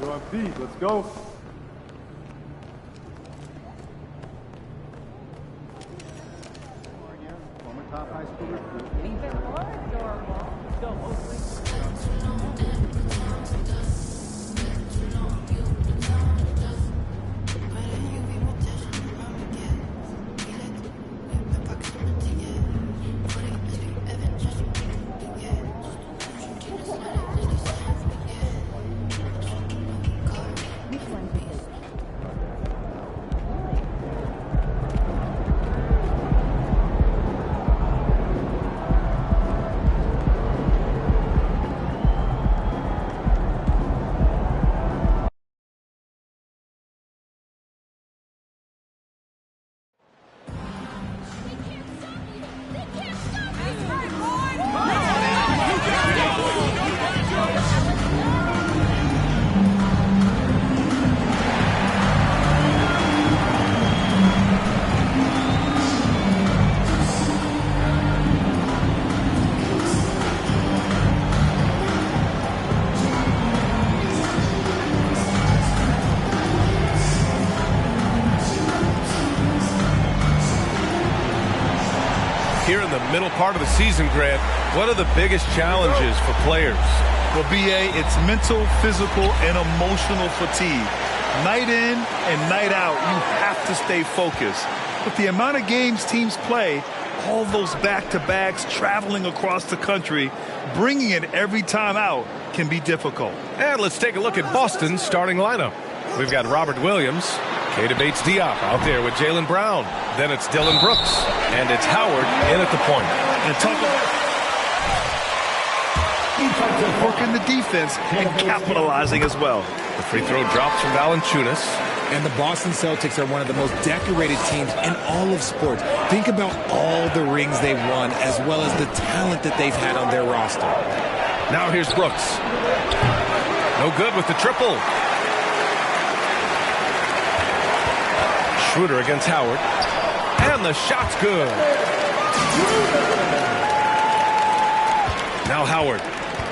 You're on feet. Let's go. Former top high school recruit. Even more adorable. Go Oakley. Here in the middle part of the season, Grant, what are the biggest challenges for players? Well, B.A., it's mental, physical, and emotional fatigue. Night in and night out, you have to stay focused. With the amount of games teams play, all those back-to-backs, traveling across the country, bringing it every time out can be difficult. And let's take a look at Boston's starting lineup. We've got Robert Williams, Keita Bates-Diop out there with Jaylen Brown. Then it's Dillon Brooks, and it's Howard in at the point. And talk about working the defense and capitalizing as well. The free throw drops from Valanciunas. And the Boston Celtics are one of the most decorated teams in all of sports. Think about all the rings they've won, as well as the talent that they've had on their roster. Now here's Brooks. No good with the triple. Schroeder against Howard. And the shot's good. Now Howard.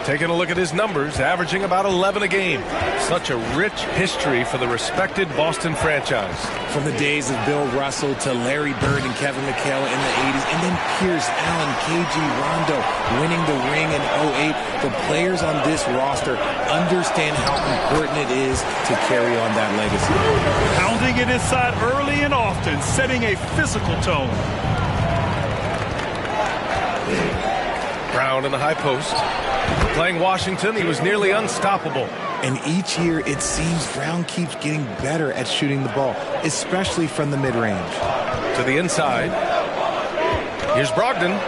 Taking a look at his numbers, averaging about 11 a game. Such a rich history for the respected Boston franchise. From the days of Bill Russell to Larry Bird and Kevin McHale in the 80s, and then Pierce, Allen, KG, Rondo winning the ring in 08. The players on this roster understand how important it is to carry on that legacy. Pounding it inside early and often, setting a physical tone. Brown in the high post. Playing Washington, he was nearly unstoppable. And each year, it seems Brown keeps getting better at shooting the ball, especially from the mid-range. To the inside. Here's Brogdon.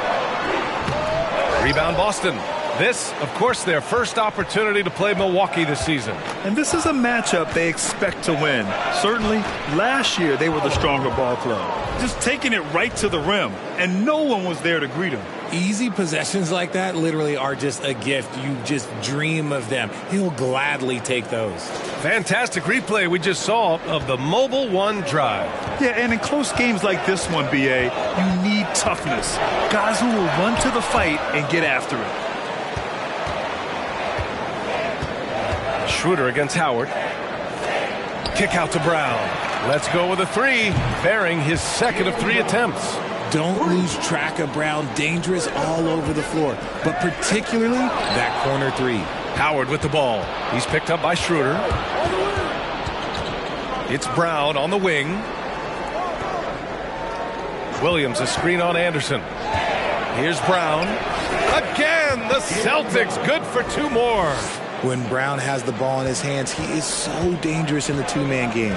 Rebound Boston. This, of course, their first opportunity to play Milwaukee this season. And this is a matchup they expect to win. Certainly, last year they were the stronger ball club. Just taking it right to the rim, and no one was there to greet him. Easy possessions like that literally are just a gift. You just dream of them. He'll gladly take those. Fantastic replay we just saw of the Mobile One drive. Yeah, and in close games like this one, B.A., you need toughness. Guys who will run to the fight and get after it. Schroeder against Howard. Kick out to Brown. Let's go with a three, bearing his second of 3 attempts. Don't lose track of Brown. Dangerous all over the floor, but particularly that corner three. Howard with the ball. He's picked up by Schroeder. It's Brown on the wing. Williams a screen on Anderson. Here's Brown. Again, the Celtics good for 2 more. When Brown has the ball in his hands, he is so dangerous in the two-man game.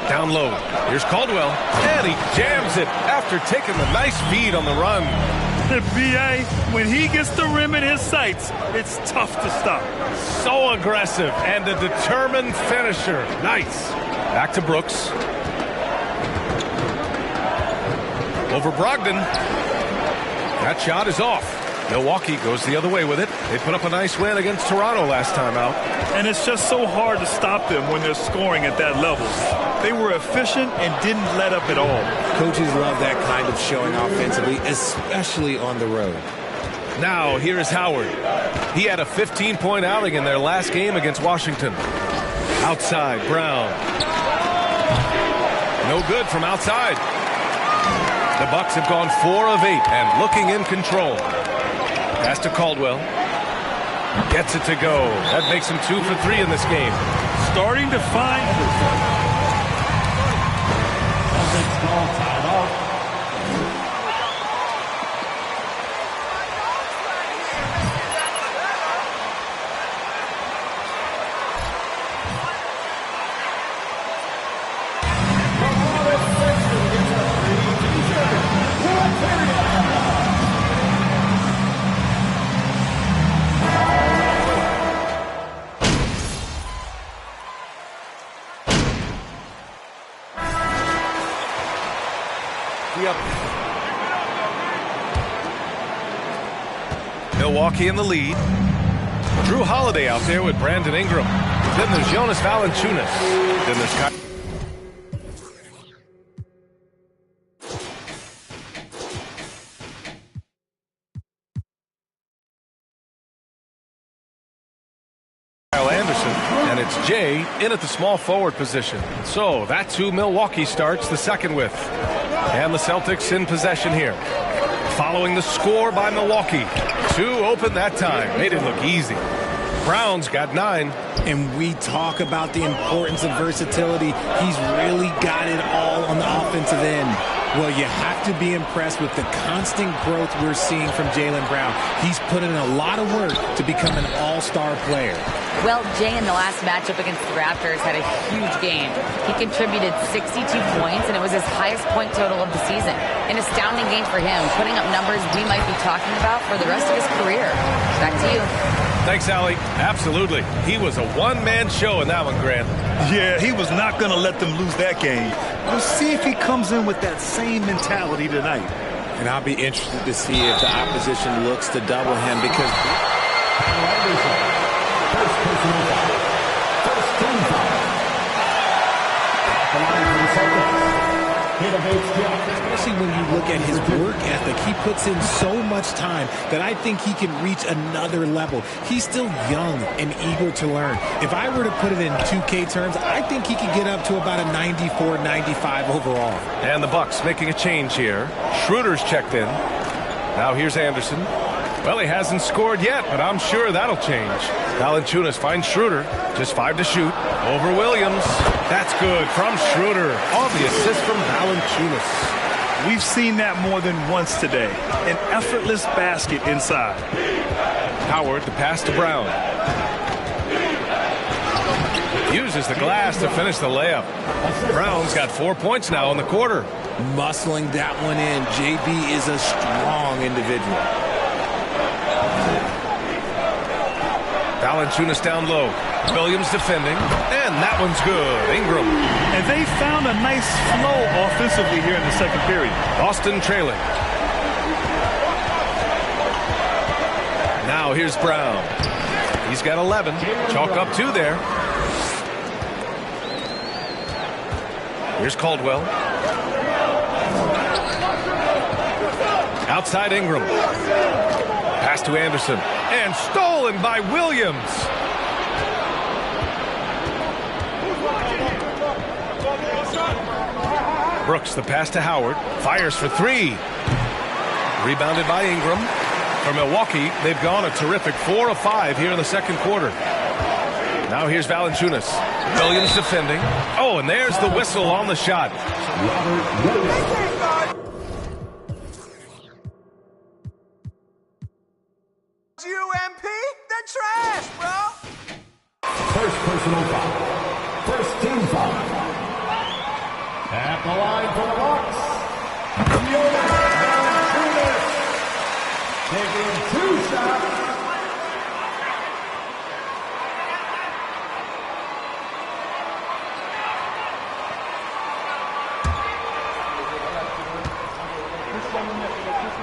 Down low. Here's Caldwell. And he jams it after taking the nice feed on the run. The B.A., when he gets the rim in his sights, it's tough to stop. So aggressive and a determined finisher. Nice. Back to Brooks. Over Brogdon. That shot is off. Milwaukee goes the other way with it. They put up a nice win against Toronto last time out. And it's just so hard to stop them when they're scoring at that level. They were efficient and didn't let up at all. Coaches love that kind of showing offensively, especially on the road. Now, here is Howard. He had a 15-point outing in their last game against Washington. Outside, Brown. No good from outside. The Bucks have gone 4 of 8 and looking in control. Pass to Caldwell. Gets it to go. That makes him 2 for 3 in this game. Starting to find... Milwaukee in the lead. Drew Holiday out there with Brandon Ingram. Then there's Jonas Valanciunas. Then there's Kyle Anderson. And it's Jay in at the small forward position. So that's who Milwaukee starts the second with. And the Celtics in possession here. Following the score by Milwaukee. 2 open that time. Made it look easy. Brown's got 9. And we talk about the importance of versatility. He's really got it all on the offensive end. Well, you have to be impressed with the constant growth we're seeing from Jaylen Brown. He's put in a lot of work to become an all-star player. Well, Jay in the last matchup against the Raptors had a huge game. He contributed 62 points, and it was his highest point total of the season. An astounding game for him, putting up numbers we might be talking about for the rest of his career. Back to you. Thanks, Allie. Absolutely. He was a one-man show in that one, Grant. Yeah, he was not going to let them lose that game. We'll see if he comes in with that same mentality tonight. And I'll be interested to see if the opposition looks to double him because... Especially when you look at his work ethic, he puts in so much time that I think he can reach another level. He's still young and eager to learn. If I were to put it in 2K terms, I think he could get up to about a 94, 95 overall. And the Bucks making a change here. Schroeder's checked in. Now here's Anderson. Well, he hasn't scored yet, but I'm sure that'll change. Valanciunas finds Schroeder. Just 5 to shoot. Over Williams. That's good from Schroeder. On the assist from Valanciunas. We've seen that more than once today. An effortless basket inside. Howard, the pass to Brown. Uses the glass to finish the layup. Brown's got 4 points now in the quarter. Muscling that one in. JB is a strong individual. Valanciunas down low. Williams defending. And that one's good. Ingram. And they found a nice flow offensively here in the second period. Boston trailing. Now here's Brown. He's got 11. Chalk up 2 there. Here's Caldwell. Outside Ingram. Pass to Anderson. And stolen by Williams. Brooks, the pass to Howard. Fires for 3. Rebounded by Ingram. For Milwaukee, they've gone a terrific 4 of 5 here in the second quarter. Now here's Valanciunas. Williams defending. Oh, and there's the whistle on the shot. UMP? They're trash, bro! First personal foul. First team foul. At the line for the Bucks. Taking 2 shots.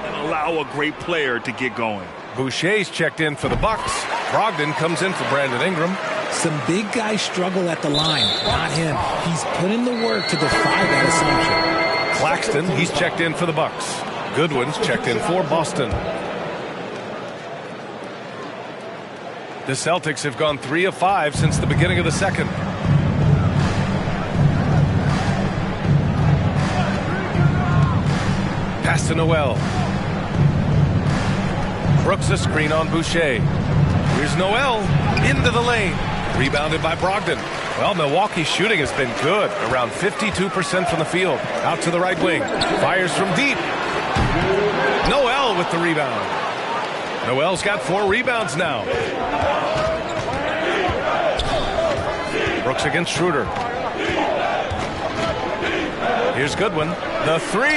And allow a great player to get going. Boucher's checked in for the Bucks. Brogdon comes in for Brandon Ingram. Some big guys struggle at the line, not him. He's put in the work to defy that assumption. Claxton, he's checked in for the Bucks. Goodwin's checked in for Boston. The Celtics have gone 3 of 5 since the beginning of the second. Pass to Noel. Brooks a screen on Boucher. Here's Noel into the lane. Rebounded by Brogdon. Well, Milwaukee's shooting has been good. Around 52% from the field. Out to the right wing. Fires from deep. Noel with the rebound. Noel's got 4 rebounds now. Brooks against Schroeder. Here's Goodwin. The 3.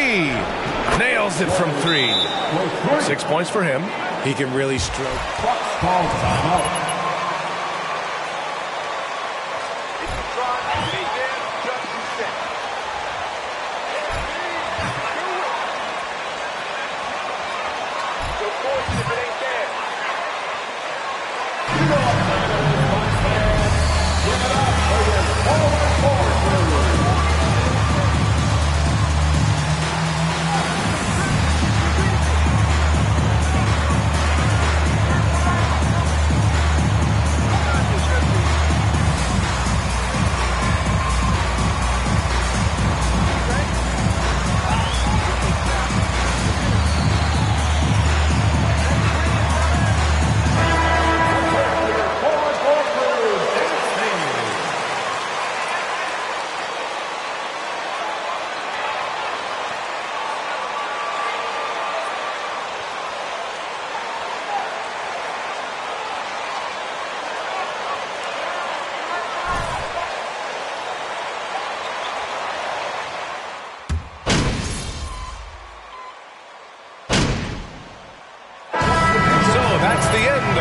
Nails it from 3. 6 points for him. He can really stroke.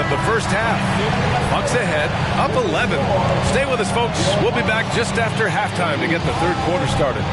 The first half. Bucks ahead, up 11. Stay with us, folks. We'll be back just after halftime to get the third quarter started.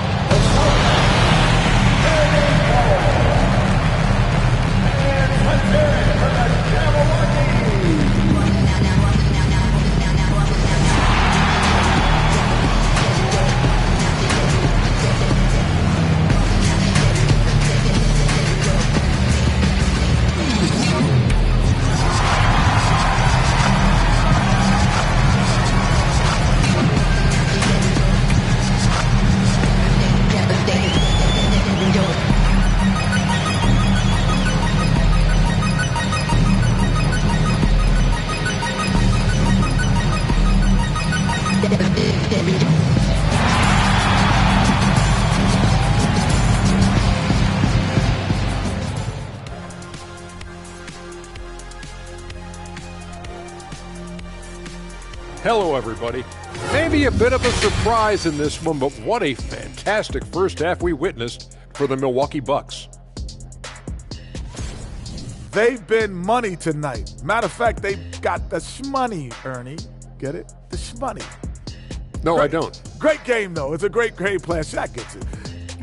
Hello, everybody. Maybe a bit of a surprise in this one, but what a fantastic first half we witnessed for the Milwaukee Bucks. They've been money tonight. Matter of fact, they've got the shmoney, Ernie. Get it? The shmoney. No, great, I don't. Great game, though. It's a great plan. Shaq gets it.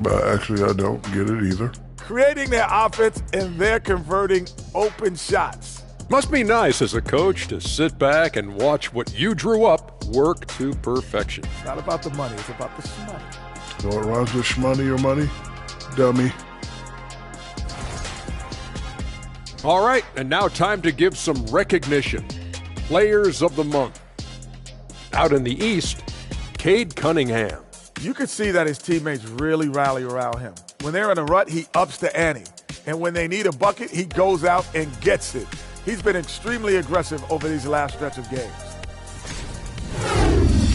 But actually, I don't get it either. Creating their offense, and they're converting open shots. Must be nice as a coach to sit back and watch what you drew up work to perfection. It's not about the money. It's about the shmoney. So it rhymes with shmoney or money? Dummy. All right, and now time to give some recognition. Players of the month. Out in the East, Cade Cunningham. You could see that his teammates really rally around him. When they're in a rut, he ups the ante. And when they need a bucket, he goes out and gets it. He's been extremely aggressive over these last stretch of games.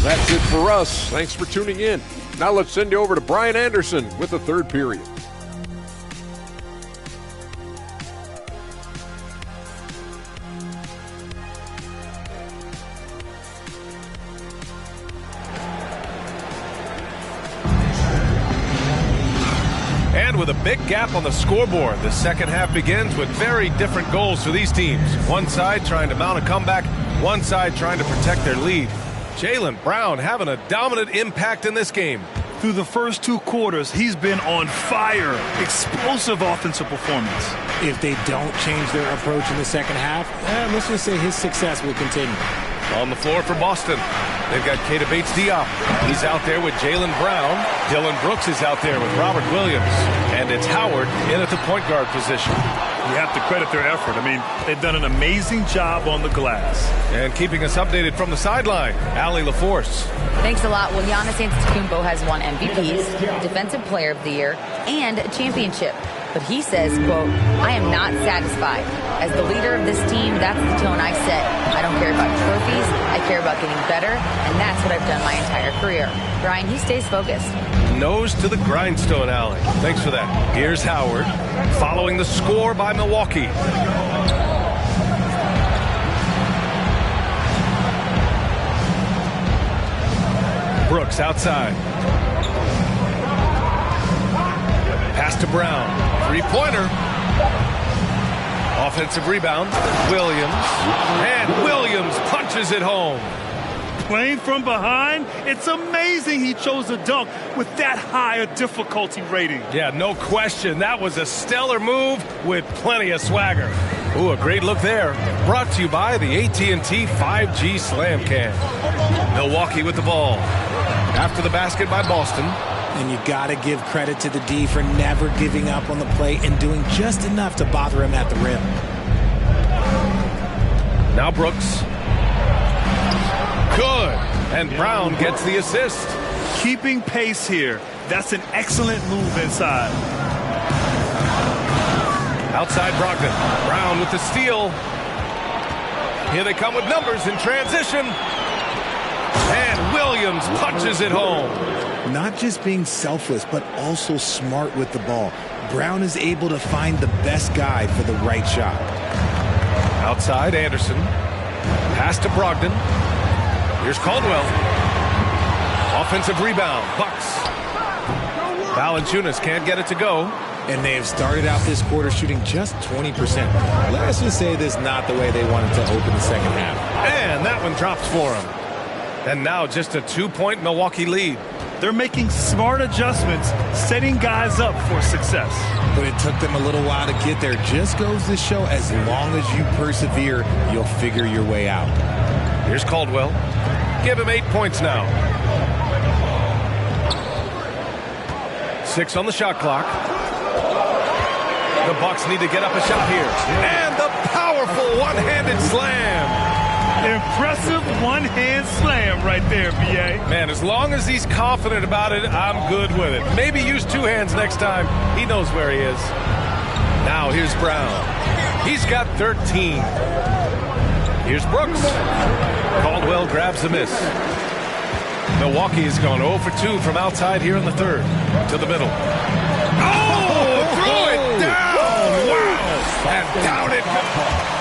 That's it for us. Thanks for tuning in. Now let's send you over to Brian Anderson with the third period. And with a big gap on the scoreboard, the second half begins with very different goals for these teams. One side trying to mount a comeback, one side trying to protect their lead. Jaylen Brown having a dominant impact in this game. Through the first 2 quarters, he's been on fire. Explosive offensive performance. If they don't change their approach in the second half, let's just say his success will continue. On the floor for Boston, they've got Keita Bates-Diop. He's out there with Jaylen Brown. Dillon Brooks is out there with Robert Williams. And it's Howard in at the point guard position. You have to credit their effort. I mean, they've done an amazing job on the glass. And keeping us updated from the sideline, Allie LaForce. Thanks a lot. Well, Giannis Antetokounmpo has won MVPs, Defensive Player of the Year, and a championship. But he says, quote, "I am not satisfied. As the leader of this team, that's the tone I set. I don't care about trophies. I care about getting better, and that's what I've done my entire career." Brian, he stays focused. Nose to the grindstone, Allie. Thanks for that. Here's Howard, following the score by Milwaukee. Brooks outside. Pass to Brown. Three-pointer. Offensive rebound. Williams. And Williams punches it home. Playing from behind, it's amazing he chose a dunk with that high a difficulty rating. Yeah, no question. That was a stellar move with plenty of swagger. Ooh, a great look there. Brought to you by the AT&T 5G Slam Cam. Milwaukee with the ball. After the basket by Boston. And you got to give credit to the D for never giving up on the play and doing just enough to bother him at the rim. Now Brooks. Good. And Brown gets the assist. Keeping pace here. That's an excellent move inside. Outside Brogdon. Brown with the steal. Here they come with numbers in transition. And Williams punches it home. Not just being selfless, but also smart with the ball. Brown is able to find the best guy for the right shot. Outside Anderson. Pass to Brogdon. Here's Caldwell. Offensive rebound. Bucks. Valanciunas can't get it to go. And they have started out this quarter shooting just 20%. Let's just say this is not the way they wanted to open the second half. And that one drops for him. And now just a 2-point Milwaukee lead. They're making smart adjustments, setting guys up for success. But it took them a little while to get there. Just goes to show, as long as you persevere, you'll figure your way out. Here's Caldwell. Give him 8 points now. 6 on the shot clock. The Bucks need to get up a shot here. And the powerful one-handed slam. Impressive one-hand slam right there, B.A. Man, as long as he's confident about it, I'm good with it. Maybe use 2 hands next time. He knows where he is. Now here's Brown. He's got 13. Here's Brooks. Caldwell grabs a miss. Milwaukee has gone 0 for 2 from outside here in the third. To the middle. Oh! Threw it down! Wow! And down it goes.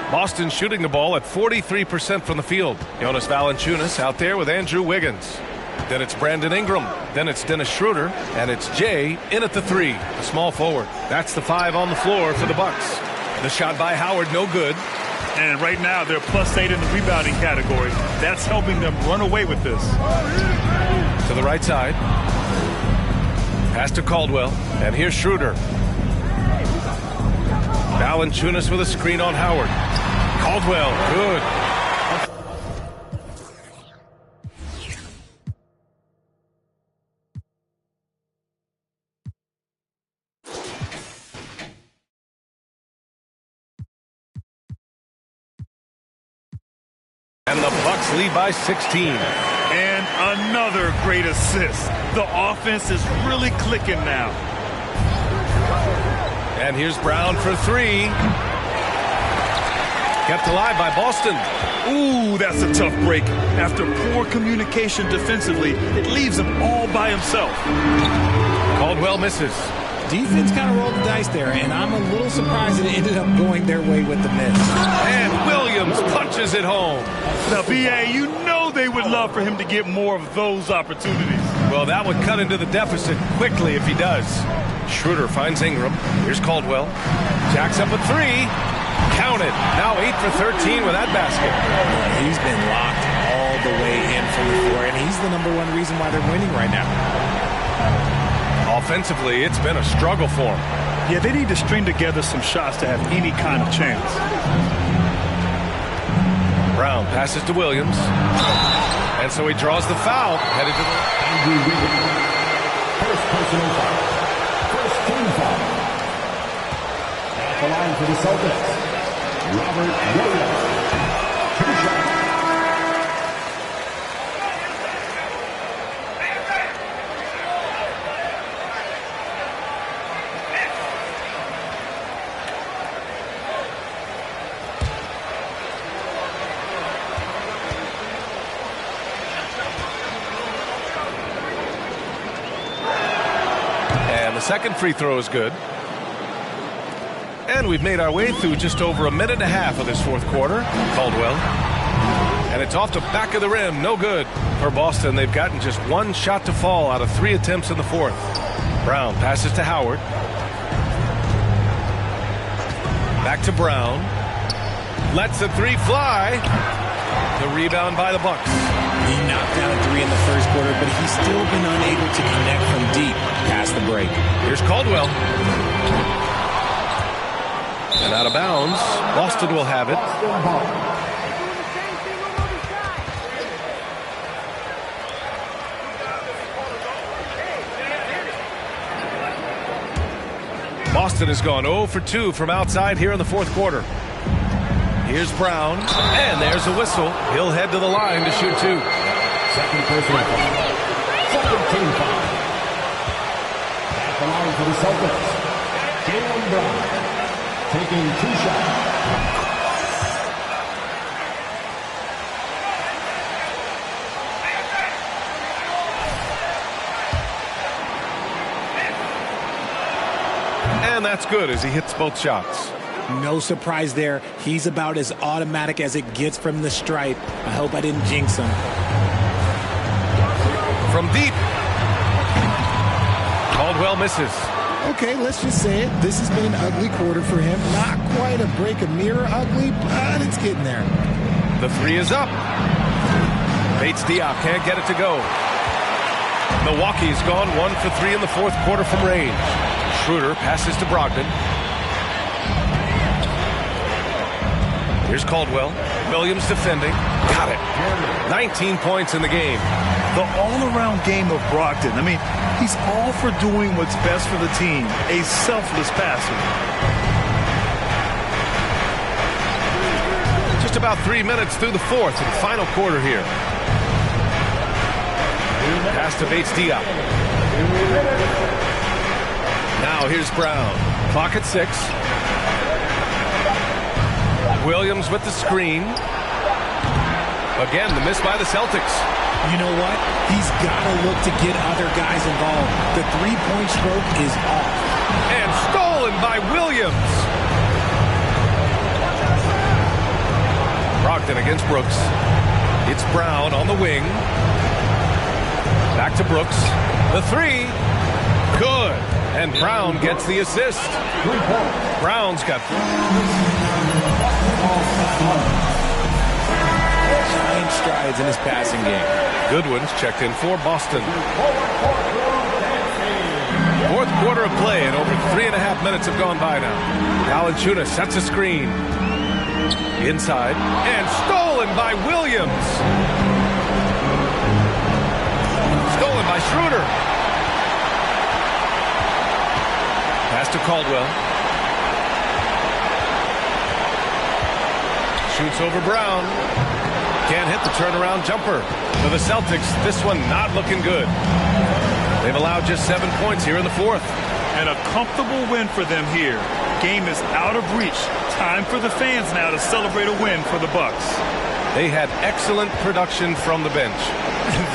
Boston shooting the ball at 43% from the field. Jonas Valanciunas out there with Andrew Wiggins. Then it's Brandon Ingram. Then it's Dennis Schroeder. And it's Jay in at the 3, the small forward. That's the 5 on the floor for the Bucks. The shot by Howard, no good. And right now they're +8 in the rebounding category. That's helping them run away with this. To the right side. Pass to Caldwell. And here's Schroeder. Valanciunas with a screen on Howard. Caldwell, good. And the Bucks lead by 16. And another great assist. The offense is really clicking now. And here's Brown for 3. Kept alive by Boston. Ooh, that's a tough break. After poor communication defensively, it leaves him all by himself. Caldwell misses. Defense kind of rolled the dice there, and I'm a little surprised it ended up going their way with the miss. And Williams punches it home. Now, B.A., you know they would love for him to get more of those opportunities. Well, that would cut into the deficit quickly if he does. Schroeder finds Ingram. Here's Caldwell. Jacks up a three. Count it. Now 8 for 13 with that basket. He's been locked all the way in from the floor, and he's the #1 reason why they're winning right now. Offensively, it's been a struggle for him. Yeah, they need to string together some shots to have any kind of chance. Brown passes to Williams. And so he draws the foul. Headed to the... Andrew Wiggins. First personal foul. First team foul. At the line for the Celtics, Robert Williams. 2 shots. The second free throw is good. And we've made our way through just over a minute and a half of this fourth quarter. Caldwell. And it's off the back of the rim. No good for Boston. They've gotten just 1 shot to fall out of 3 attempts in the fourth. Brown passes to Howard. Back to Brown. Lets the three fly. The rebound by the Bucks. He knocked down a 3 in the first quarter, but he's still been unable to connect from deep past the break. Here's Caldwell. And out of bounds. Boston will have it. Boston has gone 0 for 2 from outside here in the fourth quarter. Here's Brown, and there's a whistle. He'll head to the line to shoot 2. Second personal foul. Second team foul. At the line for the Celtics, Jaylen Brown, taking 2 shots. And that's good as he hits both shots. No surprise there. He's about as automatic as it gets from the stripe. I hope I didn't jinx him. From deep. Caldwell misses. Okay, let's just say it. This has been an ugly quarter for him. Not quite a break a mirror ugly, but it's getting there. The 3 is up. Bates Diop can't get it to go. Milwaukee's gone 1 for 3 in the fourth quarter from range. Schroeder passes to Brogdon. Here's Caldwell. Williams defending. Got it. 19 points in the game. The all-around game of Brogdon. I mean, he's all for doing what's best for the team. A selfless passer. Just about 3 minutes through the fourth and final quarter here. Pass to Bates Diop. Now here's Brown. Clock at 6. Williams with the screen. Again, the miss by the Celtics. You know what? He's got to look to get other guys involved. The three-point stroke is off. And stolen by Williams. Brogdon against Brooks. It's Brown on the wing. Back to Brooks. The 3. Good. And Brown gets the assist. Brown's got giant strides in his passing game. Goodwin's checked in for Boston. Fourth quarter of play, and over 3.5 minutes have gone by now. Valanciunas sets a screen. Inside, and stolen by Williams. Stolen by Schroeder. Pass to Caldwell. Shoots over Brown. Can't hit the turnaround jumper. For the Celtics, this one not looking good. They've allowed just 7 points here in the fourth. And a comfortable win for them here. Game is out of reach. Time for the fans now to celebrate a win for the Bucks. They had excellent production from the bench.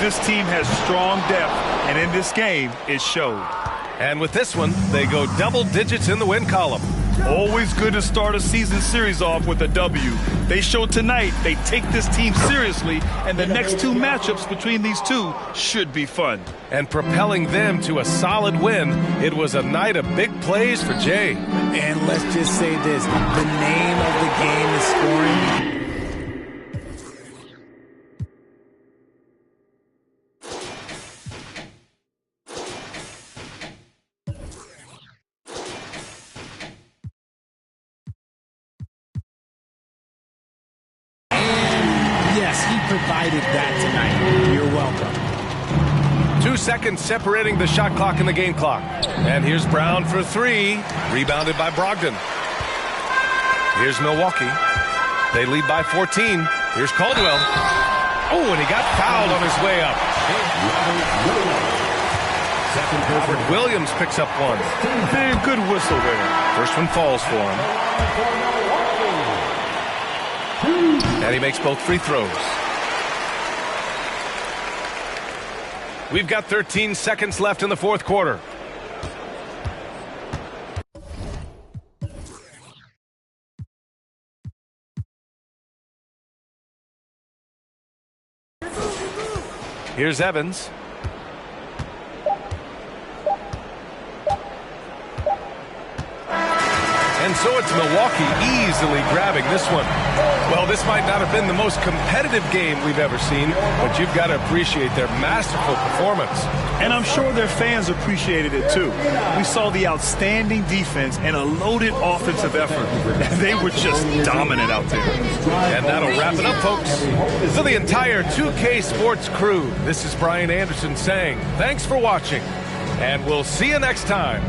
This team has strong depth, and in this game, it showed. And with this one, they go double digits in the win column. Always good to start a season series off with a W. They showed tonight they take this team seriously, and the next two matchups between these two should be fun. And propelling them to a solid win, it was a night of big plays for Jay. And let's just say this, the name of the game is scoring. Provided that tonight. You're welcome. 2 seconds separating the shot clock and the game clock. And here's Brown for three. Rebounded by Brogdon. Here's Milwaukee. They lead by 14. Here's Caldwell. Oh, and he got fouled on his way up. Robert Williams picks up one. Man, good whistle there. First one falls for him. And he makes both free throws. We've got 13 seconds left in the fourth quarter. Here's Evans. And so it's Milwaukee easily grabbing this one. Well, this might not have been the most competitive game we've ever seen, but you've got to appreciate their masterful performance. And I'm sure their fans appreciated it too. We saw the outstanding defense and a loaded offensive effort. They were just dominant out there. And that'll wrap it up, folks. For the entire 2K Sports crew, this is Brian Anderson saying thanks for watching, and we'll see you next time.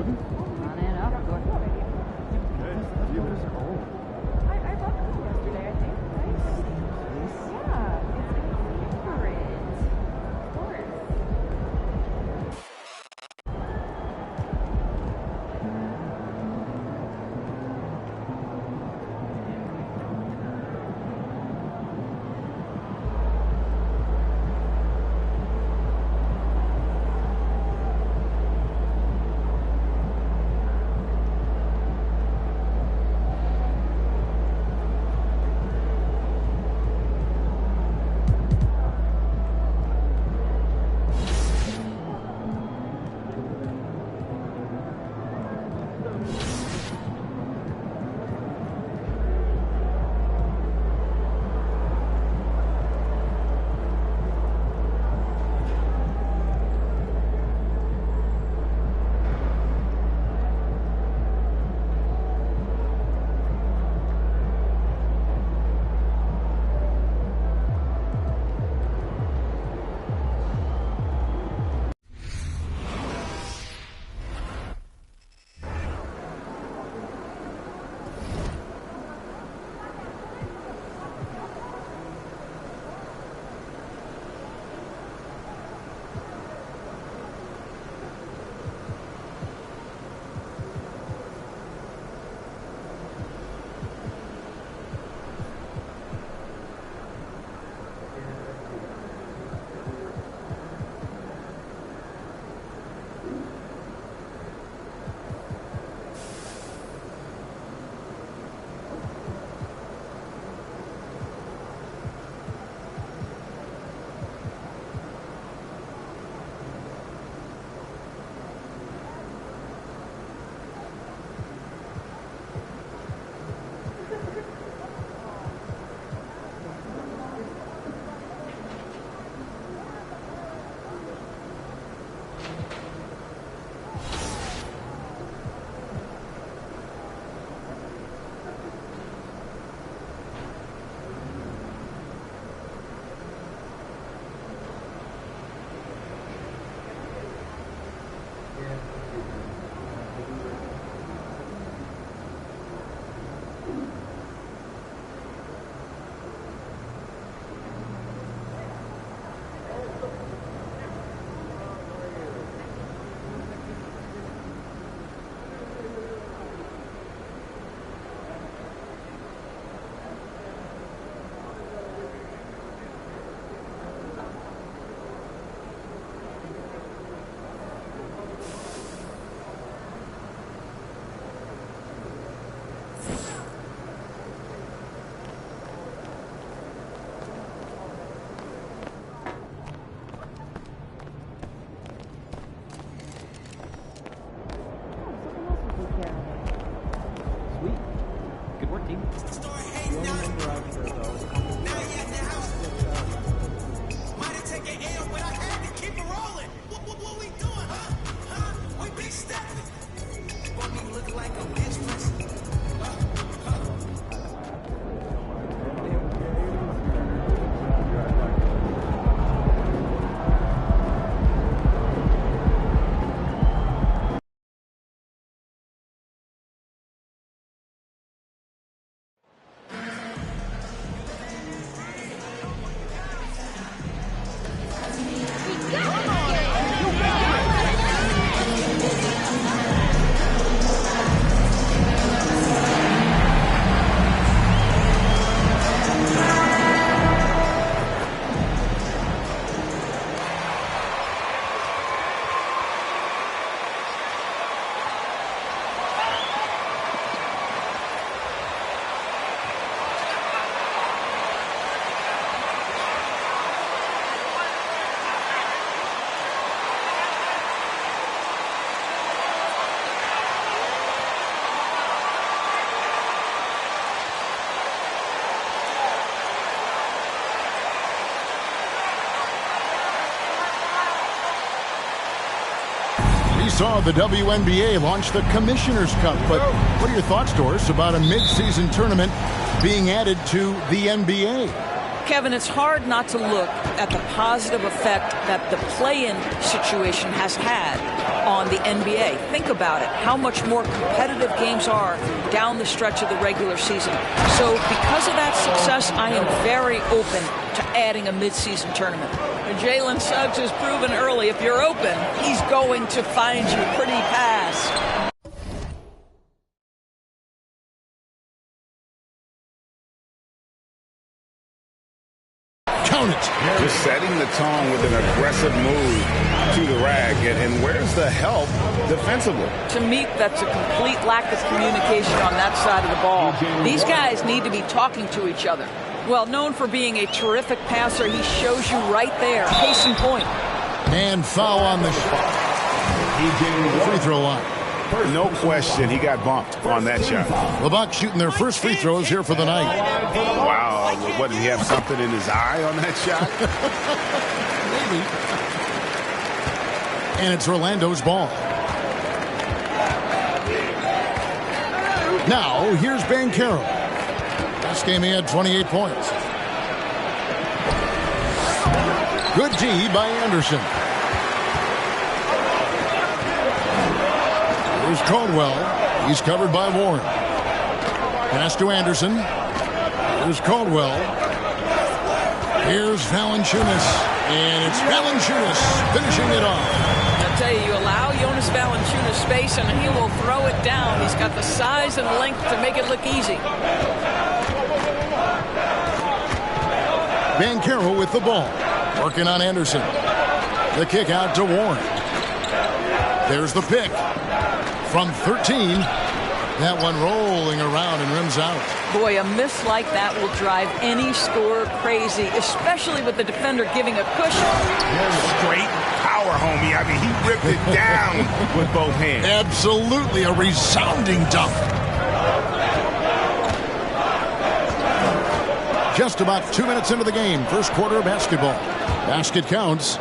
cooking? On and up. Good. Okay. Leave it as cold. I brought them yesterday, I think, right? Yeah, it's favorite. Of course. Saw the WNBA launch the Commissioner's Cup, but what are your thoughts, Doris, about a mid-season tournament being added to the NBA? Kevin, it's hard not to look at the positive effect that the play-in situation has had on the NBA. Think about it, how much more competitive games are down the stretch of the regular season. So because of that success, I am very open to adding a midseason tournament. And Jalen Suggs has proven early, if you're open, he's going to find you pretty fast. Just setting the tone with an aggressive move to the rag. And where's the help defensively? To me, that's a complete lack of communication on that side of the ball. These guys need to be talking to each other. Well, known for being a terrific passer, he shows you right there. Case in point. And foul on the shot. Free throw line. No question, he got bumped on that shot. The Bucks shooting their first free throws here for the night. Wow. What, did he have something in his eye on that shot? Maybe. And it's Orlando's ball. Now, here's Banchero. Last game he had 28 points. Good D by Anderson. Here's Caldwell. He's covered by Warren. Pass to Anderson. Here's Caldwell. Here's Valanciunas. And it's Valanciunas finishing it off. I'll tell you, you allow Jonas Valanciunas space and he will throw it down. He's got the size and length to make it look easy. Banchero with the ball. Working on Anderson. The kick out to Warren. There's the pick. From 13, that one rolling around and rims out. Boy, a miss like that will drive any scorer crazy, especially with the defender giving a cushion. Straight power, homie. I mean, he ripped it down with both hands. Absolutely a resounding dunk. Just about 2 minutes into the game, first quarter of basketball. Basket counts.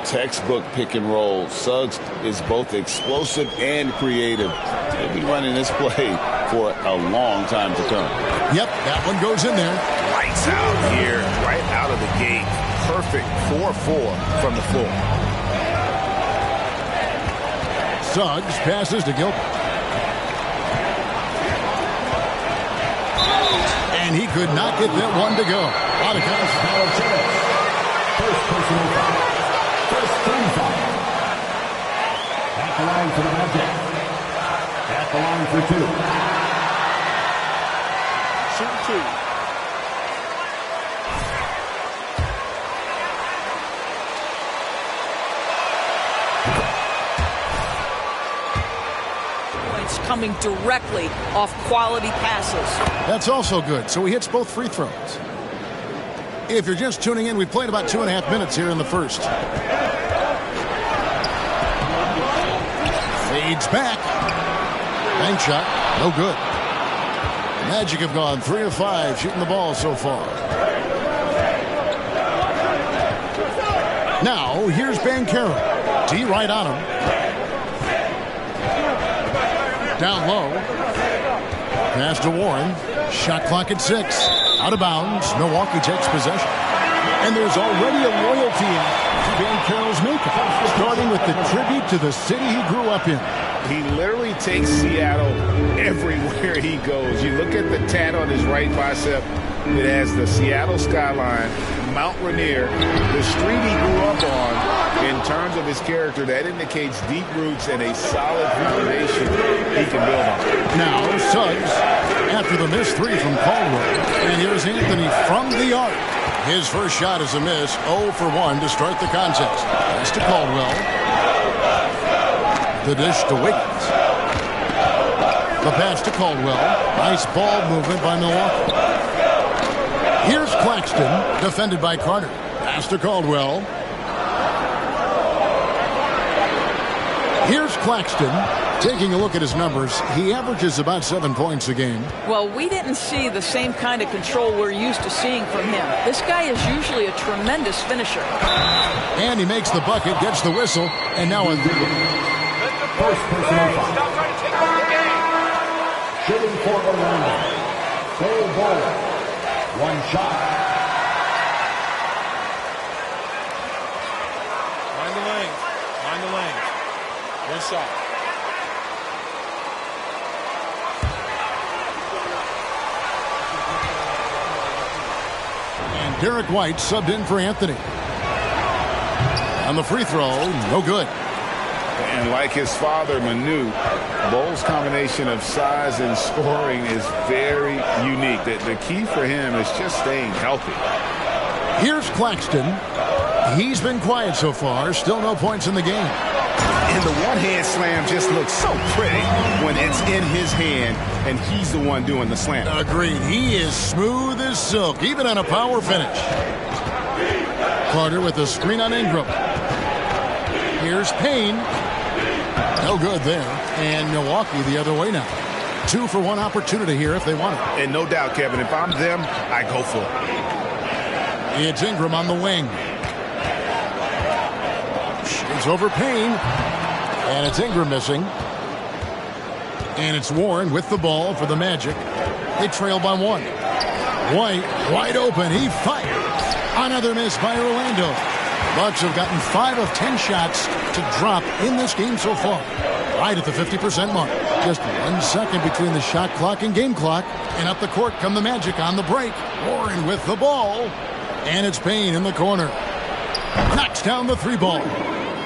Textbook pick and roll. Suggs is both explosive and creative. They'll be running this play for a long time to come. Yep, that one goes in there. Lights out here, right out of the gate. Perfect 4-4 from the floor. Suggs passes to Gilbert. And he could not get that one to go. Out of counts. First personal foul. First team foul. At the line for the Magic. At the line for two. Shoot two. Points coming directly off quality passes. That's also good. So he hits both free throws. If you're just tuning in, we've played about 2.5 minutes here in the first. Fades back. Bank shot. No good. Magic have gone 3 of 5 shooting the ball so far. Now, here's Banchero. D right on him. Down low. Pass to Warren. Shot clock at 6. Out of bounds. Milwaukee takes possession. And there's already a loyalty to Banchero's makeup, starting with the tribute to the city he grew up in. He literally takes Seattle everywhere he goes. You look at the tat on his right bicep. It has the Seattle skyline, Mount Rainier, the street he grew up on. In terms of his character, that indicates deep roots and a solid foundation he can build on. Now, Suggs, after the missed 3 from Caldwell. And here's Anthony from the arc. His first shot is a miss, 0 for 1 to start the contest. Pass to Caldwell. The dish to Wiggins. The pass to Caldwell. Nice ball movement by Milwaukee. Here's Claxton, defended by Carter. Pass to Caldwell. Here's Claxton. Taking a look at his numbers, he averages about 7 points a game. Well, we didn't see the same kind of control we're used to seeing from him. This guy is usually a tremendous finisher. And he makes the bucket, gets the whistle, and now a first personal foul. Shooting for Orlando. Cole Ball. One shot. Inside. And Derek White subbed in for Anthony. On the free throw, no good. And like his father, Manu, Bole's combination of size and scoring is very unique. The key for him is just staying healthy. Here's Claxton. He's been quiet so far. Still no points in the game. And the one-hand slam just looks so pretty when it's in his hand and he's the one doing the slam. Agreed. He is smooth as silk, even on a power finish. Carter with a screen on Ingram. Here's Payne. No good there. And Milwaukee the other way now. 2 for 1 opportunity here if they want it. And no doubt, Kevin, if I'm them, I go for it. It's Ingram on the wing. Shades over Payne. And it's Ingram missing. And it's Warren with the ball for the Magic. They trail by 1. White wide open. He fires. Another miss by Orlando. Bucks have gotten 5 of 10 shots to drop in this game so far. Right at the 50% mark. Just 1 second between the shot clock and game clock. And up the court come the Magic on the break. Warren with the ball. And it's Payne in the corner. Knocks down the 3 ball.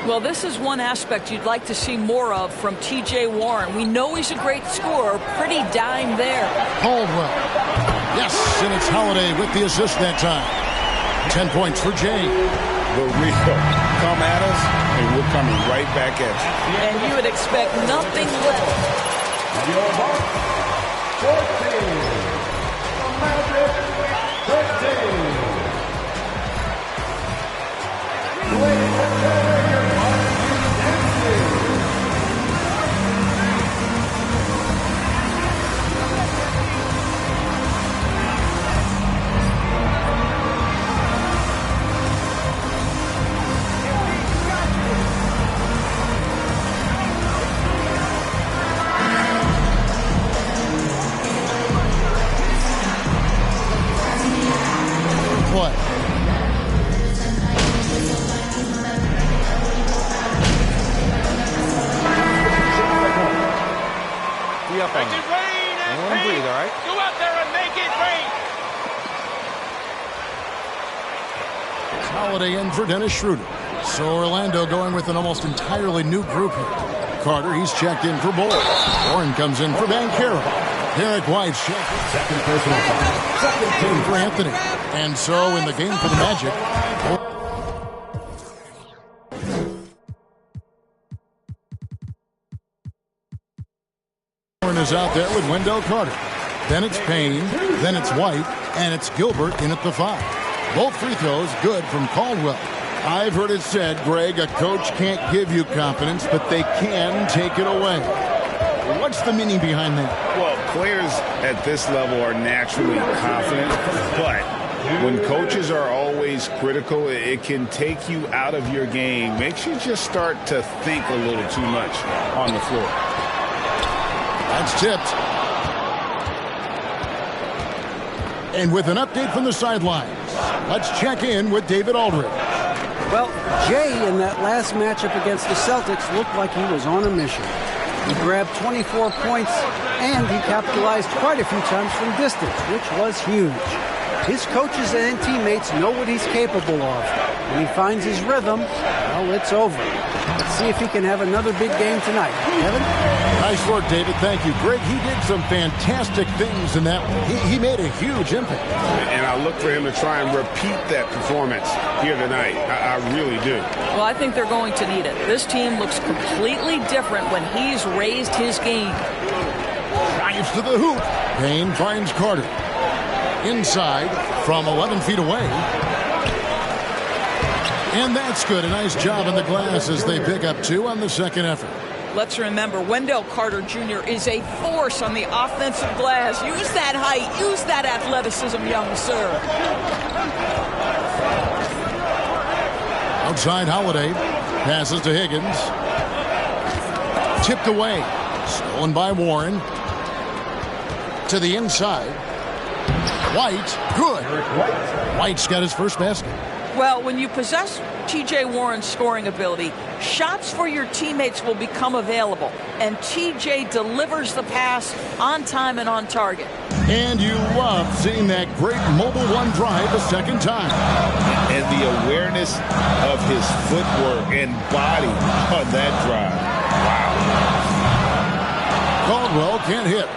Well, this is one aspect you'd like to see more of from T.J. Warren. We know he's a great scorer. Pretty dime there. Caldwell. Yes, and it's Holiday with the assist that time. 10 points for Jay. The real. Come at us, and we're coming right back at you. And you would expect nothing less. Your mark, 14. The Magic, 13. Ladies and gentlemen, your Holiday in for Dennis Schroeder. So Orlando going with an almost entirely new group here. Carter, he's checked in for Bol. Warren comes in for Banchero. Derek White, second personal foul. Second team for Anthony. And so in the game for the Magic, Warren is out there with Wendell Carter. Then it's Payne, then it's White, and it's Gilbert in at the 5. Both free throws good from Caldwell. I've heard it said, Greg, a coach can't give you confidence, but they can take it away. What's the meaning behind that? Well, players at this level are naturally confident, but when coaches are always critical, it can take you out of your game. Makes you just start to think a little too much on the floor. That's tipped. And with an update from the sidelines, let's check in with David Aldridge. Well, Jay in that last matchup against the Celtics looked like he was on a mission. He grabbed 24 points and he capitalized quite a few times from distance, which was huge. His coaches and teammates know what he's capable of. When he finds his rhythm, well, it's over. Let's see if he can have another big game tonight. Kevin? Nice work, David. Thank you. Greg, he did some fantastic things in that one. He made a huge impact. And I look for him to try and repeat that performance here tonight. I really do. Well, I think they're going to need it. This team looks completely different when he's raised his game. Drives to the hoop. Payne finds Carter. Inside from 11 feet away. And that's good. A nice job on the glass as they pick up 2 on the second effort. Let's remember, Wendell Carter Jr. is a force on the offensive glass. Use that height. Use that athleticism, young sir. Outside Holiday. Passes to Higgins. Tipped away. Stolen by Warren. To the inside. White. Good. White's got his first basket. Well, when you possess T.J. Warren's scoring ability, shots for your teammates will become available, and T.J. delivers the pass on time and on target. And you love seeing that great mobile one drive a second time. And the awareness of his footwork and body on that drive. Wow. Caldwell can't hit.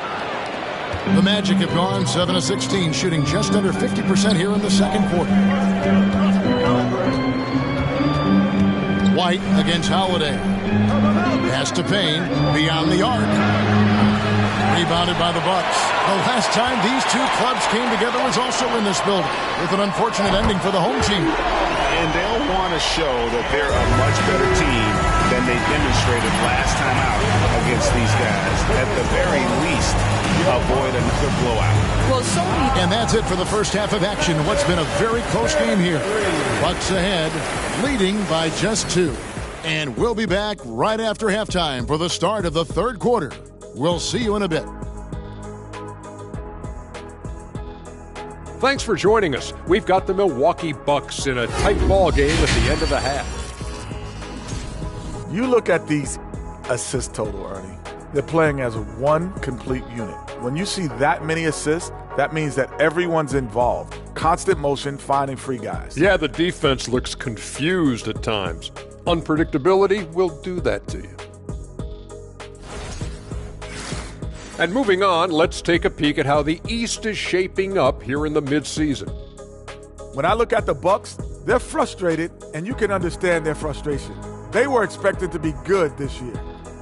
The Magic have gone 7 of 16, shooting just under 50% here in the second quarter. White against Holiday. Pass to Payne, beyond the arc. Rebounded by the Bucks. The last time these two clubs came together was also in this building, with an unfortunate ending for the home team. And they'll want to show that they're a much better team than they demonstrated last time out against these guys. At the very least, avoid another blowout. Well, and that's it for the first half of action. What's been a very close game here. Bucks ahead, leading by just 2. And we'll be back right after halftime for the start of the third quarter. We'll see you in a bit. Thanks for joining us. We've got the Milwaukee Bucks in a tight ball game at the end of the half. You look at these assist total, Ernie. They're playing as one complete unit. When you see that many assists, that means that everyone's involved. Constant motion, finding free guys. Yeah, the defense looks confused at times. Unpredictability will do that to you. And moving on, let's take a peek at how the East is shaping up here in the midseason. When I look at the Bucks, they're frustrated, and you can understand their frustration. They were expected to be good this year.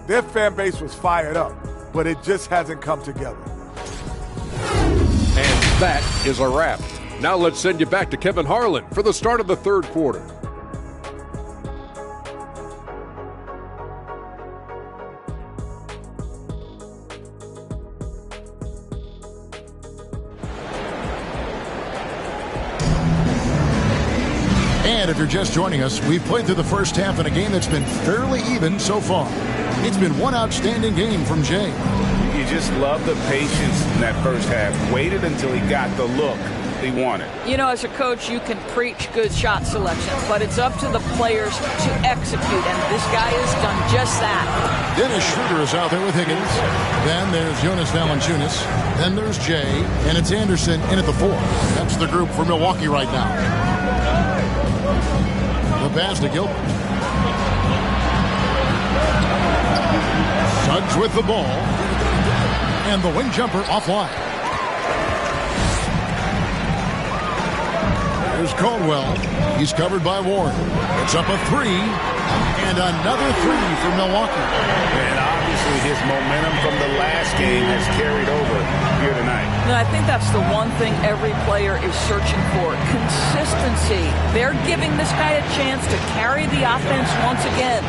Their fan base was fired up, but it just hasn't come together. And that is a wrap. Now let's send you back to Kevin Harlan for the start of the third quarter. And if you're just joining us, we've played through the first half in a game that's been fairly even so far. It's been one outstanding game from Jay. You just love the patience in that first half. Waited until he got the look he wanted. You know, as a coach, you can preach good shot selection, but it's up to the players to execute, and this guy has done just that. Dennis Schroeder is out there with Higgins. Then there's Jonas Valanciunas. Then there's Jay, and it's Anderson in at the 4. That's the group for Milwaukee right now. The pass to Gilbert. Suggs with the ball. And the wing jumper offline. There's Caldwell. He's covered by Warren. It's up a 3. And another 3 for Milwaukee. And obviously his momentum from the last game has carried over here tonight. No, I think that's the one thing every player is searching for. Consistency. They're giving this guy a chance to carry the offense once again.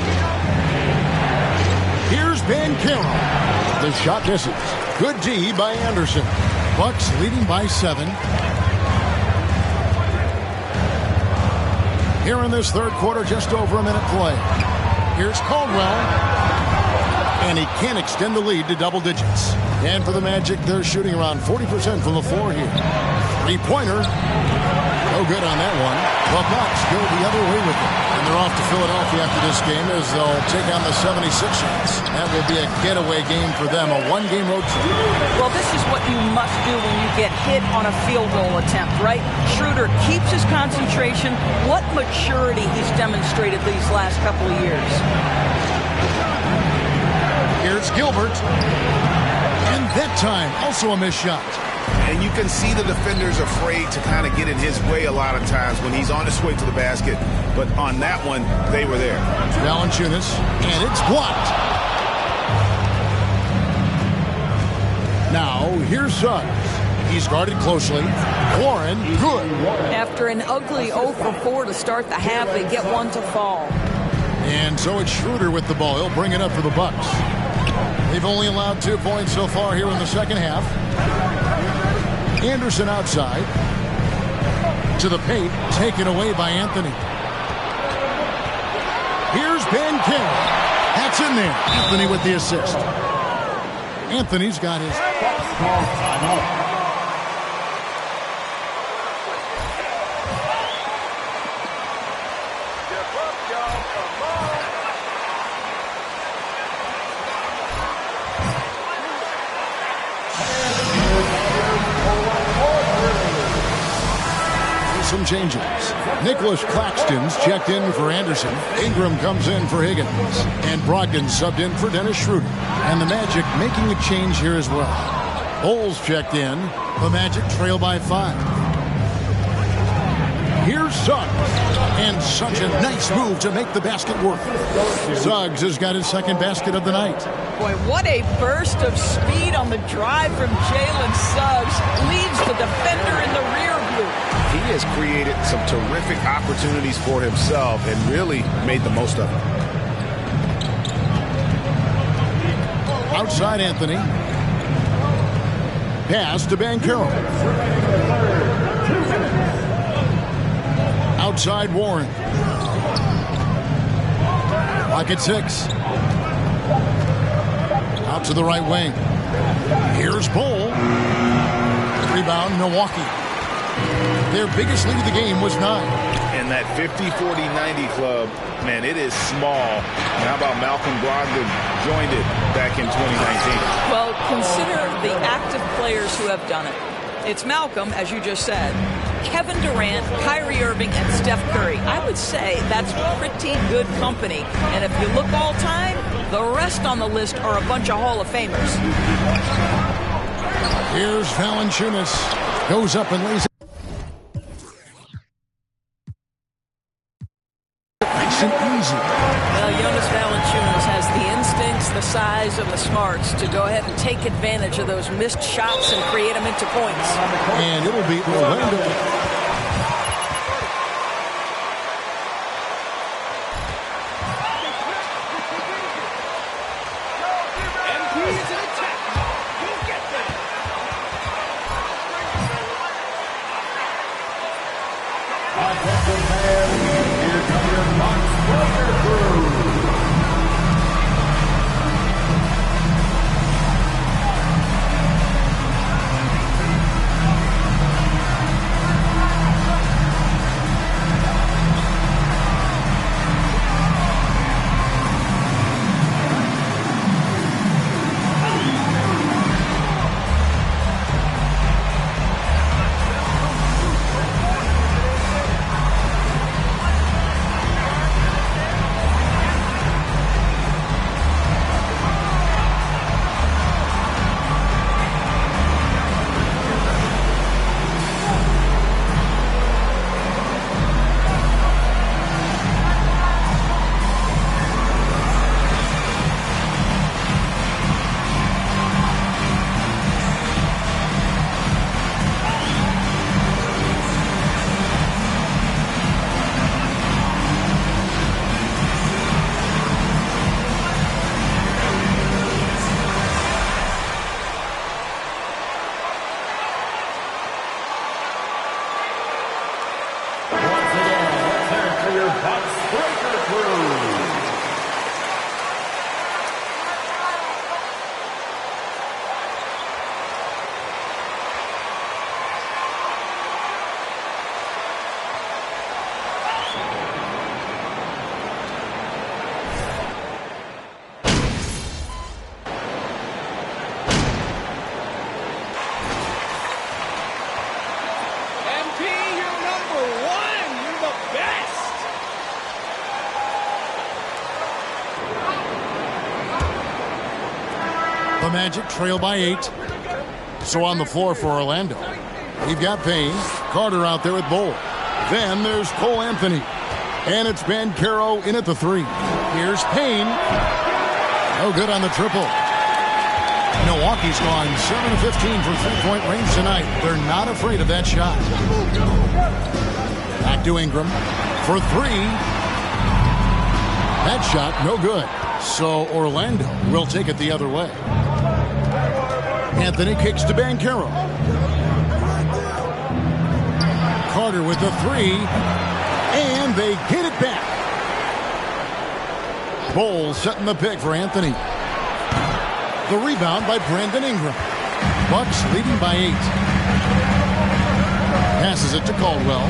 Here's Banchero. The shot misses. Good D by Anderson. Bucks leading by 7. Here in this third quarter, just over a minute play. Here's Caldwell. And he can't extend the lead to double digits. And for the Magic, they're shooting around 40% from the floor here. 3-pointer. No good on that one. The Bucks go the other way with it. And they're off to Philadelphia after this game as they'll take on the 76ers. That will be a getaway game for them, a one-game road trip. Well, this is what you must do when you get hit on a field goal attempt, right? Schroeder keeps his concentration. What maturity he's demonstrated these last couple of years. Here's Gilbert. And that time, also a missed shot. And you can see the defender's afraid to kind of get in his way a lot of times when he's on his way to the basket. But on that one, they were there. Valanciunas, and it's blocked. Now, here's Suggs. He's guarded closely. Warren, good. After an ugly 0 for 4 to start the half, they get one to fall. And so it's Schroeder with the ball. He'll bring it up for the Bucks. They've only allowed 2 points so far here in the second half. Anderson outside. To the paint, taken away by Anthony. Here's Banchero. That's in there. Anthony with the assist. Anthony's got his timeout. some changes. Nicholas Claxton's checked in for Anderson. Ingram comes in for Higgins. And Brogdon subbed in for Dennis Schroeder. And the Magic making a change here as well. Bowles checked in. The Magic trail by 5. Here's Suggs. And such a nice move to make the basket work. Suggs has got his second basket of the night. Boy, what a burst of speed on the drive from Jalen Suggs. Leads the defender in the rear view. He has created some terrific opportunities for himself and really made the most of it. Outside Anthony. Pass to Banchero. Outside Warren. Clock at 6. Out to the right wing. Here's Bol. Rebound, Milwaukee. Their biggest lead of the game was 9. And that 50-40-90 club, man, it is small. And how about Malcolm Brogdon joined it back in 2019? Well, consider the active players who have done it. It's Malcolm, as you just said, Kevin Durant, Kyrie Irving, and Steph Curry. I would say that's pretty good company. And if you look all time, the rest on the list are a bunch of Hall of Famers. Here's Valanciunas. Goes up and lays it. Nice and easy. Well, Jonas Valanciunas has the instincts, the size, and the smarts to go ahead and take advantage of those missed shots and create them into points. And it'll be Orlando. The Magic trail by 8. So on the floor for Orlando, we've got Payne. Carter out there with Bol. Then there's Cole Anthony. And it's Banchero in at the 3. Here's Payne. No good on the triple. Milwaukee's gone 7 of 15 from three-point range tonight. They're not afraid of that shot. Back to Ingram for 3. That shot, no good. So Orlando will take it the other way. Anthony kicks to Banchero. Carter with the 3. And they get it back. Bol setting the pick for Anthony. The rebound by Brandon Ingram. Bucks leading by 8. Passes it to Caldwell.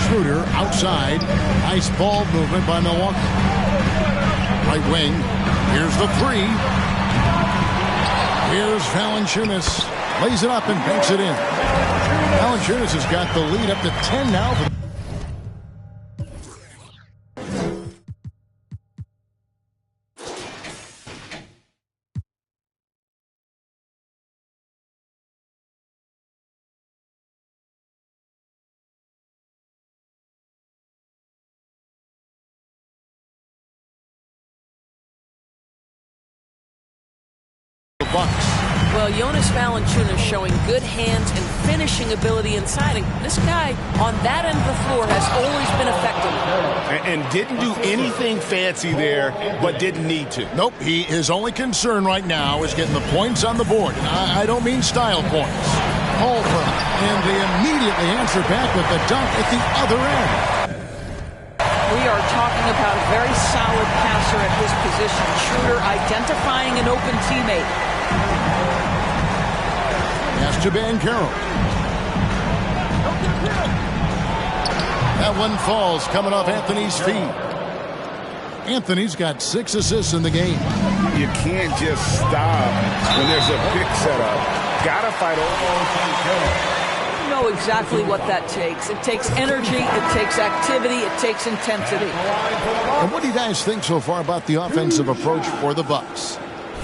Schroeder outside. Nice ball movement by Milwaukee. Right wing. Here's the 3. Here's Valanciunas. Lays it up and banks it in. Valanciunas has got the lead up to 10 now. For the Bucks. Well, Jonas Valanciunas showing good hands and finishing ability inside. And this guy on that end of the floor has always been effective. And didn't do anything fancy there, but didn't need to. Nope, his only concern right now is getting the points on the board. And I don't mean style points. Holbrook, and they immediately answer back with the dunk at the other end. We are talking about a very solid passer at his position. Schroeder identifying an open teammate. Pass to Banchero. That one falls coming off Anthony's feet. Anthony's got 6 assists in the game. You can't just stop when there's a pick set up. Gotta fight over. You know exactly what that takes. It takes energy, it takes activity, it takes intensity. And what do you guys think so far about the offensive approach for the Bucks?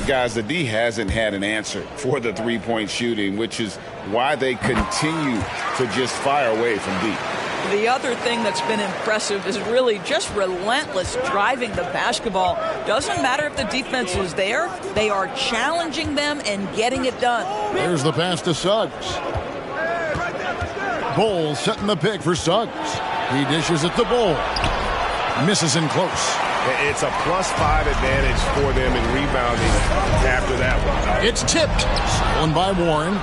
Guys, the D hasn't had an answer for the three-point shooting, which is why they continue to just fire away from deep. The other thing that's been impressive is really just relentless driving the basketball. Doesn't matter if the defense is there, they are challenging them and getting it done. There's the pass to Suggs. Bol setting the pick for Suggs. He dishes it to Bol. Misses in close. It's a +5 advantage for them in rebounding after that one. It's tipped. Stolen by Warren.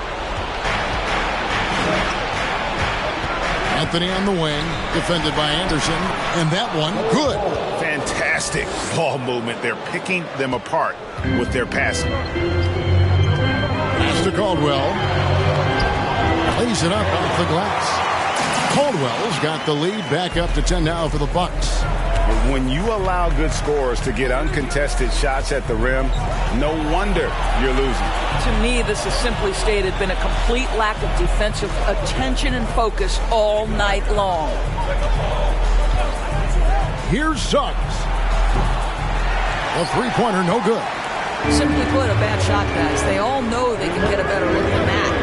Anthony on the wing. Defended by Anderson. And that one, good. Fantastic ball movement. They're picking them apart with their passing. Pass to Caldwell. Plays it up off the glass. Caldwell's got the lead back up to 10 now for the Bucks. When you allow good scorers to get uncontested shots at the rim, no wonder you're losing. To me, this is simply stated been a complete lack of defensive attention and focus all night long. Here's Suggs. The three-pointer, no good. Simply put, a bad shot, guys. They all know they can get a better look than that.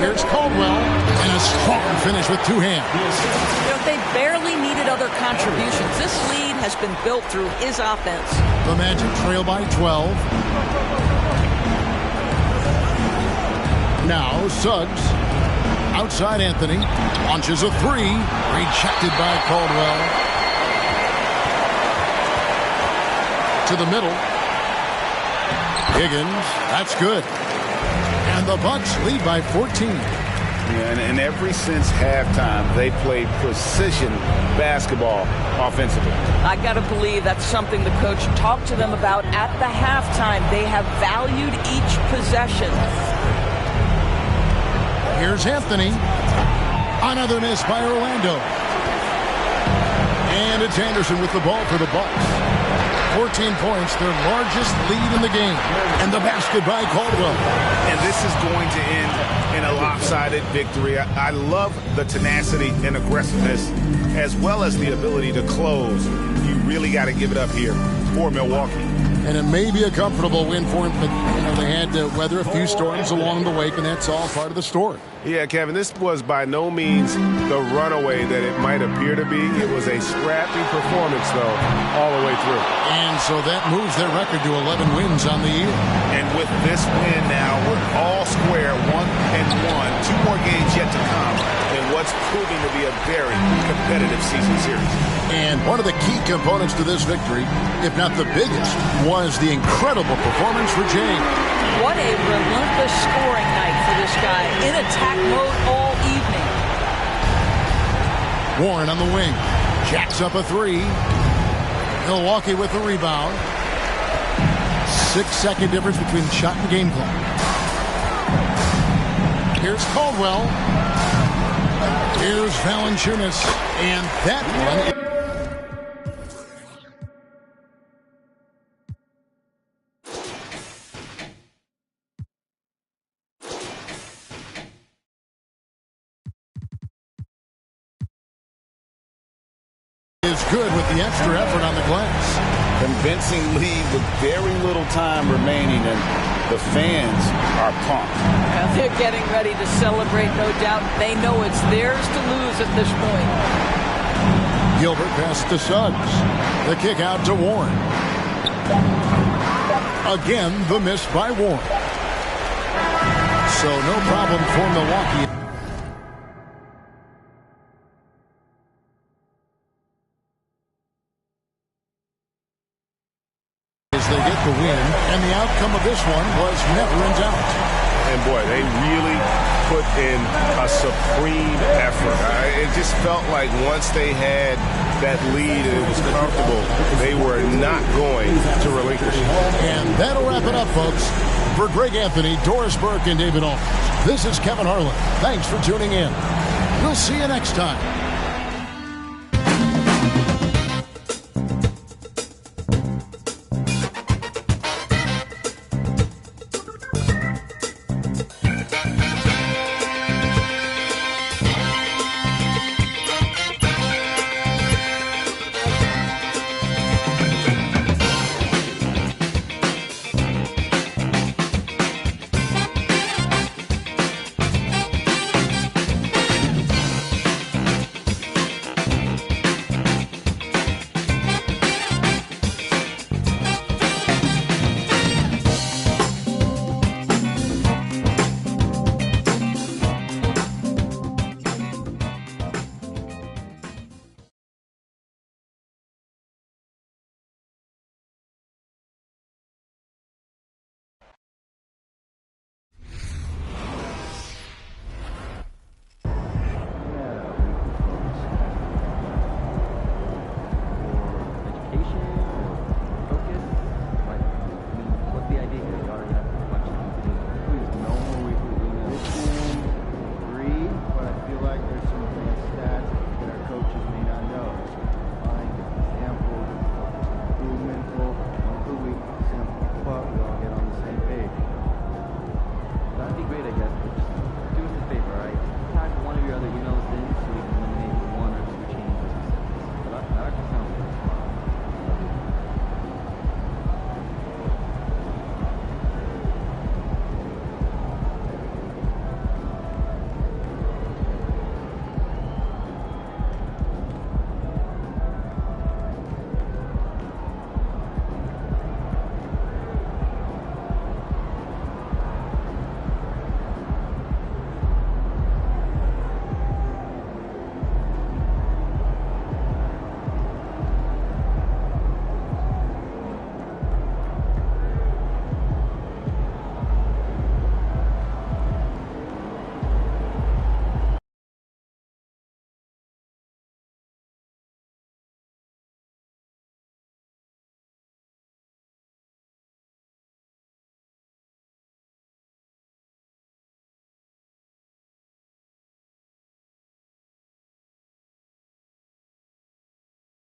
Here's Caldwell, and a strong finish with 2 hands. You know, they barely needed other contributions. This lead has been built through his offense. The Magic trail by 12. Now Suggs, outside Anthony, launches a 3, rejected by Caldwell. To the middle. Higgins, that's good. And the Bucks lead by 14. Yeah, and ever since halftime, they played precision basketball offensively. I got to believe that's something the coach talked to them about at the halftime. They have valued each possession. Here's Anthony. Another miss by Orlando. And it's Anderson with the ball for the Bucks. 14 points, their largest lead in the game. And the basket by Caldwell. And this is going to end in a lopsided victory. I love the tenacity and aggressiveness, as well as the ability to close. You really got to give it up here for Milwaukee. And it may be a comfortable win for them, but they had to weather a few storms along the way, and that's all part of the story. Yeah, Kevin, this was by no means the runaway that it might appear to be. It was a scrappy performance, though, all the way through. And so that moves their record to 11 wins on the year. And with this win now, we're all square, 1-1. 2 more games yet to come in what's proving to be a very competitive season series. And one of the key components to this victory, if not the biggest, was the incredible performance for James. What a relentless scoring night for this guy. In attack mode all evening. Warren on the wing. Jacks up a 3. Milwaukee with the rebound. 6-second difference between shot and game clock. Here's Caldwell. Here's Valanciunas. And that one... Is good with the extra effort on the glass. Convincing lead with very little time remaining, and the fans are pumped. And they're getting ready to celebrate, no doubt. They know it's theirs to lose at this point. Gilbert past the Suggs. The kick out to Warren. Again, the miss by Warren. So no problem for Milwaukee. As they get the win, and the outcome of this one was never in doubt. And boy, they really put in a supreme effort. It just felt like once they had that lead and it was comfortable, they were not going to relinquish it. And that'll wrap it up, folks. For Greg Anthony, Doris Burke, and David Aldridge, this is Kevin Harlan. Thanks for tuning in. We'll see you next time.